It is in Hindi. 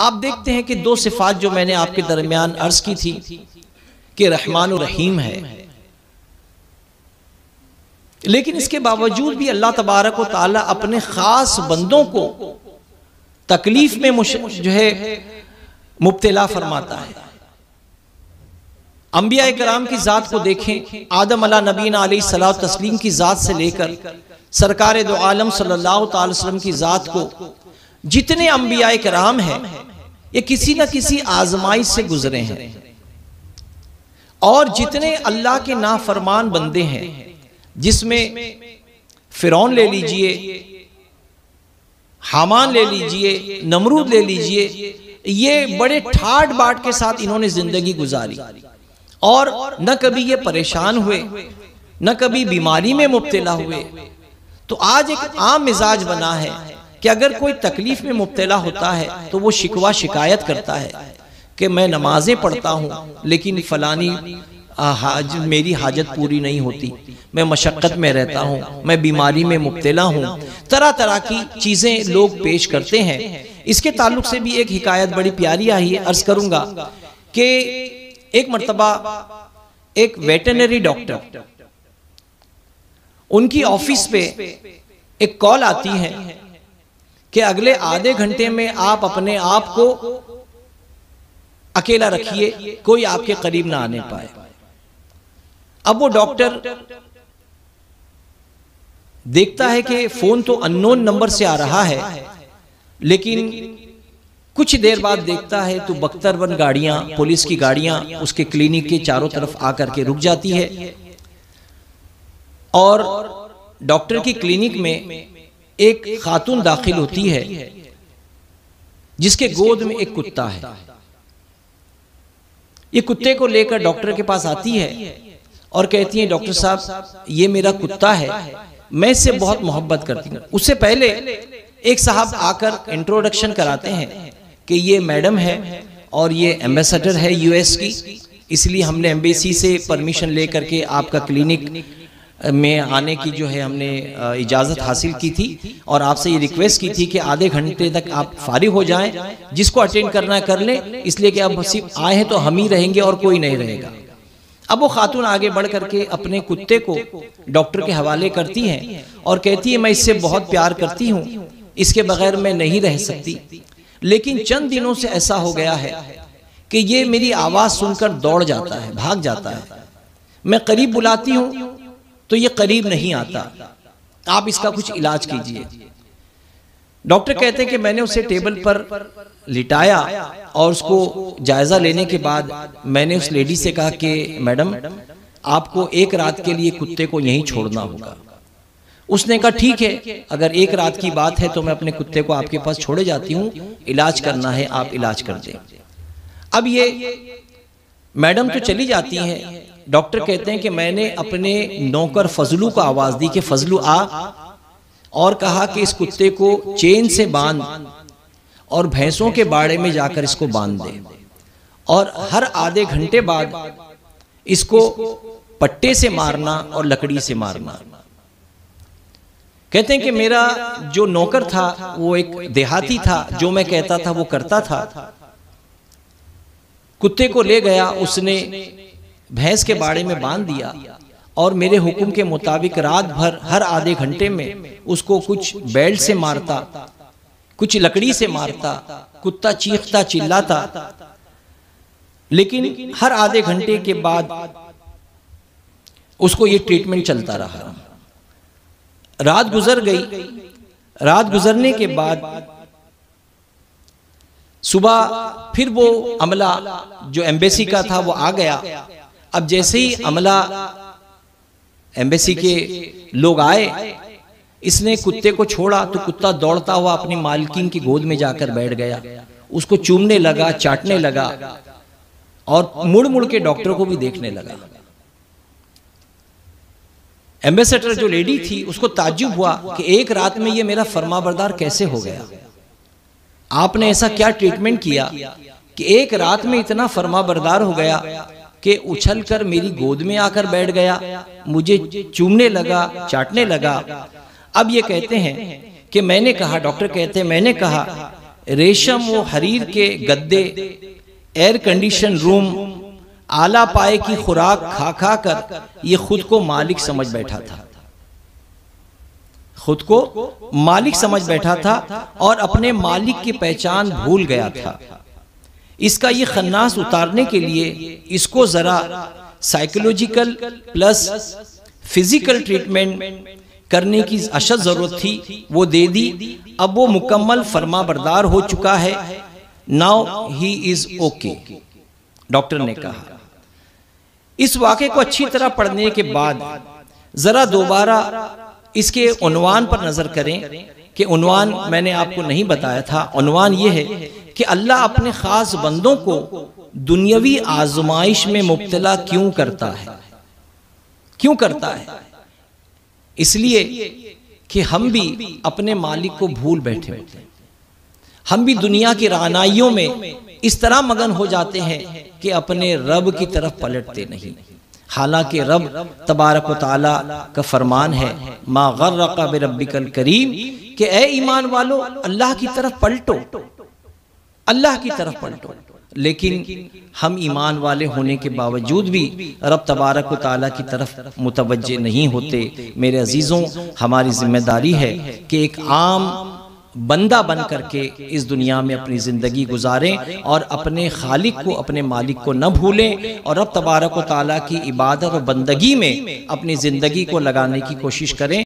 आप देखते हैं कि दो सिफात जो मैंने आपके दरमियान अर्ज की थी कि रहमान और रहीम है, लेकिन इसके बावजूद भी अल्लाह तबारक व तआला अपने खास बंदों को तकलीफ में जो है मुब्तला फरमाता है। अंबिया कराम की जात को देखें, आदम अला नबीना अलैहिस्सलातु तस्लीम की जात से लेकर सरकार दो आलम सल्लल्लाहु अलैहि वसल्लम की जात को, जितने अंबिया कराम हैं ये किसी न किसी आजमाइश से गुजरे हैं। और जितने अल्लाह के नाफरमान बंदे हैं, जिसमें फिरौन ले लीजिए, हामान ले लीजिए, नमरूद ले लीजिए, ये बड़े ठाट बाट के साथ इन्होंने जिंदगी गुजारी और न कभी ये परेशान हुए, न कभी बीमारी में मुब्तला हुए। तो आज एक आम मिजाज बना है कि अगर कोई तकलीफ में मुब्तला होता है तो वो शिकवा शिकायत करता है कि मैं नमाजें पढ़ता हूँ लेकिन फलानी मेरी हाजत पूरी नहीं होती, मैं मशक्क़त में रहता हूँ, मैं बीमारी में मुब्तला हूँ। तरह तरह की चीज़ें लोग पेश करते हैं। इसके ताल्लुक से भी एक हिकायत बड़ी प्यारी आई है, अर्ज करूँगा कि एक मर्तबा एक वेटरनरी डॉक्टर, उनकी ऑफिस पे एक कॉल आती है कि अगले आधे घंटे में आप अपने आप को अकेला रखिए, कोई आपके करीब ना आने पाए। अब वो डॉक्टर देखता है कि फोन तो अननोन नंबर से आ रहा है, लेकिन कुछ देर बाद देखता है तो बख्तरबंद गाड़ियां, पुलिस की गाड़ियां उसके क्लिनिक के चारों तरफ आकर के रुक जाती है। और डॉक्टर की क्लिनिक में एक खातून दाखिल होती है जिसके गोद में एक कुत्ता है। ये कुत्ते को लेकर डॉक्टर के पास आती है और कहती है, डॉक्टर साहब ये मेरा कुत्ता है, मैं इससे बहुत मोहब्बत करती हूँ। उससे पहले एक साहब आकर इंट्रोडक्शन कराते हैं कि ये मैडम है और ये एम्बेसडर है यूएस की, इसलिए हमने एम्बेसी से परमिशन लेकर के आपका क्लिनिक में आने की जो है हमने इजाज़त हासिल की थी और आपसे ये रिक्वेस्ट की थी कि आधे घंटे तक आप फारिग हो जाएं, जिसको अटेंड करना है कर लें, इसलिए कि अब सिर्फ आए हैं तो हम ही रहेंगे और कोई नहीं रहेगा। अब वो खातून आगे बढ़ करके अपने कुत्ते को डॉक्टर के हवाले करती हैं और कहती है, मैं इससे बहुत प्यार करती हूँ, इसके बगैर मैं नहीं रह सकती, लेकिन चंद दिनों से ऐसा हो गया है कि ये मेरी आवाज़ सुनकर दौड़ जाता है, भाग जाता है। मैं करीब बुलाती हूँ तो ये करीब नहीं आता, आप इसका कुछ इलाज कीजिए। डॉक्टर कहते हैं कि मैंने उसे टेबल पर लिटाया और उसको जायजा लेने के बाद मैंने उस लेडी से कहा कि मैडम आपको एक रात के लिए कुत्ते को यहीं छोड़ना होगा। उसने कहा ठीक है, अगर एक रात की बात है तो मैं अपने कुत्ते को आपके पास छोड़े जाती हूँ, इलाज करना है आप इलाज कर दें। अब ये मैडम तो चली जाती हैं। डॉक्टर कहते हैं कि मैंने अपने नौकर फजलू को आवाज दी कि फजलू आ, और कहा कि इस कुत्ते को चेन से बांध और भैंसों के बाड़े में जाकर इसको बांध दे और हर आधे घंटे बाद इसको पट्टे से मारना और लकड़ी से मारना। कहते हैं कि मेरा जो नौकर था वो एक देहाती था, जो मैं कहता था वो करता था। कुत्ते को ले गया, उसने भैंस के बाड़े में बांध दिया और मेरे हुक्म के मुताबिक रात भर हर आधे घंटे में उसको कुछ बेल्ट से मारता, कुछ लकड़ी से मारता। कुत्ता चीखता चिल्लाता, लेकिन हर आधे घंटे के बाद उसको ये ट्रीटमेंट चलता रहा। रात गुजर गई। रात गुजरने के बाद सुबह फिर वो अमला जो एम्बेसी का था वो आ गया। अब जैसे ही अमला एम्बेसी के लोग आए, इसने कुत्ते को छोड़ा तो कुत्ता दौड़ता हुआ अपनी मालकिन की गोद में जाकर बैठ गया, उसको चूमने लगा, चाटने लगा और मुड़ मुड़ के डॉक्टर को भी देखने लगा। एम्बेसडर जो लेडी थी उसको ताज्जुब हुआ कि एक रात में ये मेरा फरमाबरदार कैसे हो गया, आपने ऐसा क्या ट्रीटमेंट किया कि एक रात में इतना फरमाबरदार हो गया कि उछल कर मेरी गोद में आकर बैठ गया, मुझे चूमने लगा, चाटने लगा। अब ये कहते हैं कि मैंने कहा, डॉक्टर कहते हैं मैंने कहा रेशम व हरीर के गद्दे, एयर कंडीशन रूम, आला पाए की खुराक खा खा कर ये खुद को मालिक समझ बैठा था, खुद को मालिक समझ बैठा था और अपने मालिक की पहचान भूल गया था। इसका ये खन्नास उतारने के लिए इसको जरा साइकोलॉजिकल प्लस फिजिकल ट्रीटमेंट करने की अशद जरूरत थी, वो दे दी। अब वो मुकम्मल फरमाबरदार हो चुका है। Now he is okay, doctor ने कहा। इस वाक़े को अच्छी तरह पढ़ने के बाद जरा दोबारा इसके उन्वान पर नजर करें कि उन्वान मैंने आपको नहीं बताया था। उन्वान ये है कि अल्लाह अपने खास बंदों को दुनियावी आजमाइश में मुब्तला क्यों करता है, क्यों करता है? इसलिए कि हम भी अपने मालिक को भूल बैठे होते हैं, हम भी दुनिया की रानाइयों में इस तरह मगन हो जाते हैं कि अपने रब की तरफ पलटते नहीं। हालांकि रब तबारक व तआला का फरमान है, मा गर्रका बिरब्बिकल करीम, कि ए ईमान वालो अल्लाह की तरफ पलटो, अल्लाह की तरफ पलटो। लेकिन हम ईमान वाले होने के बावजूद भी रब तबारक व तआला की तरफ मुतवज्जे नहीं होते। मेरे अजीज़ों, हमारी जिम्मेदारी है कि एक आम बंदा बन करके इस दुनिया में अपनी ज़िंदगी गुजारें और अपने खालिक को, अपने मालिक को न भूलें और रब तबारक व तआला की इबादत और बंदगी में अपनी ज़िंदगी को लगाने की कोशिश करें।